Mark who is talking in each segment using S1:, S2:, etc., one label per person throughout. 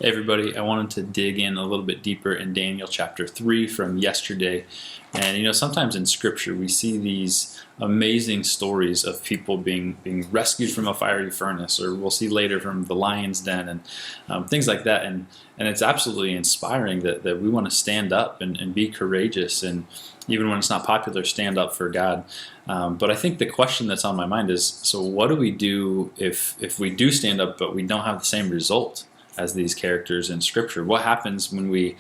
S1: Hey everybody, I wanted to dig in a little bit deeper in Daniel chapter 3 from yesterday. And sometimes in scripture we see these amazing stories of people being rescued from a fiery furnace, or we'll see later from the lion's den and things like that. And it's absolutely inspiring that we want to stand up and be courageous, and even when it's not popular, stand up for God. But I think the question that's on my mind is, so what do we do if we do stand up but we don't have the same result as these characters in scripture? What happens when we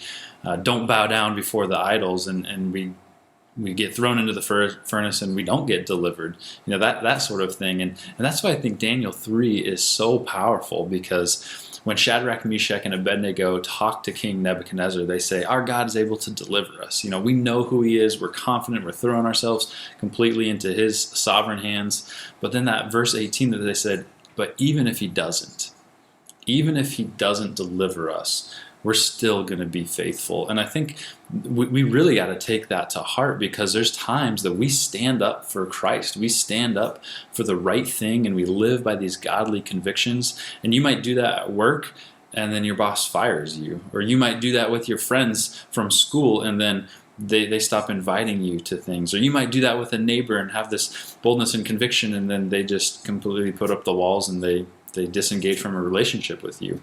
S1: don't bow down before the idols and we get thrown into the furnace and we don't get delivered? That sort of thing. And that's why I think Daniel 3 is so powerful, because when Shadrach, Meshach, and Abednego talk to King Nebuchadnezzar, they say, our God is able to deliver us. We know who he is. We're confident. We're throwing ourselves completely into his sovereign hands. But then that verse 18 that they said, but even if he doesn't deliver us, we're still going to be faithful. And I think we really got to take that to heart, because there's times that we stand up for Christ. We stand up for the right thing, and we live by these godly convictions. And you might do that at work, and then your boss fires you. Or you might do that with your friends from school, and then they stop inviting you to things. Or you might do that with a neighbor and have this boldness and conviction, and then they just completely put up the walls and they disengage from a relationship with you.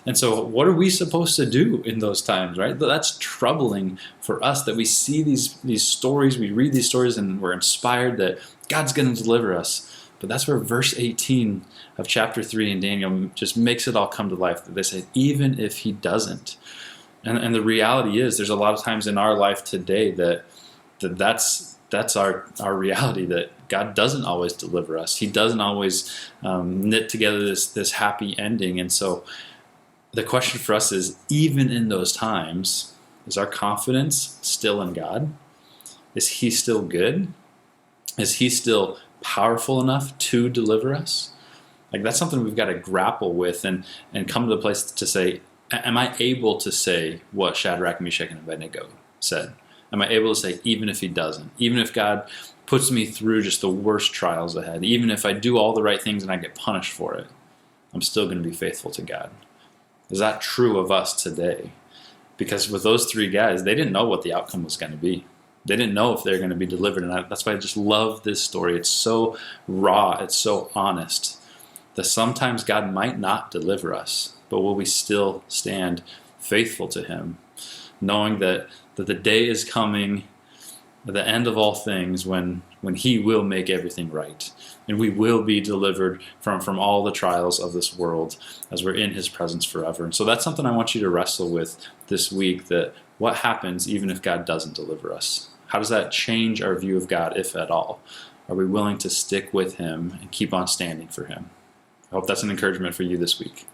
S1: And so what are we supposed to do in those times, right? That's troubling for us, that we see these stories, we read these stories, and we're inspired that God's going to deliver us. But that's where verse 18 of chapter 3 in Daniel just makes it all come to life. That they say, even if he doesn't. And the reality is, there's a lot of times in our life today that's our reality, that God doesn't always deliver us. He doesn't always knit together this happy ending. And so the question for us is, even in those times, is our confidence still in God? Is he still good? Is he still powerful enough to deliver us? That's something we've got to grapple with and come to the place to say, am I able to say what Shadrach, Meshach, and Abednego said? Am I able to say, even if he doesn't? Even if God puts me through just the worst trials ahead, even if I do all the right things and I get punished for it, I'm still going to be faithful to God. Is that true of us today? Because with those three guys, they didn't know what the outcome was going to be. They didn't know if they're going to be delivered. And that's why I just love this story. It's so raw. It's so honest that sometimes God might not deliver us, but will we still stand faithful to him, knowing that the day is coming, the end of all things, when he will make everything right, and we will be delivered from all the trials of this world as we're in his presence forever. And so that's something I want you to wrestle with this week, that what happens even if God doesn't deliver us? How does that change our view of God, if at all? Are we willing to stick with him and keep on standing for him? I hope that's an encouragement for you this week.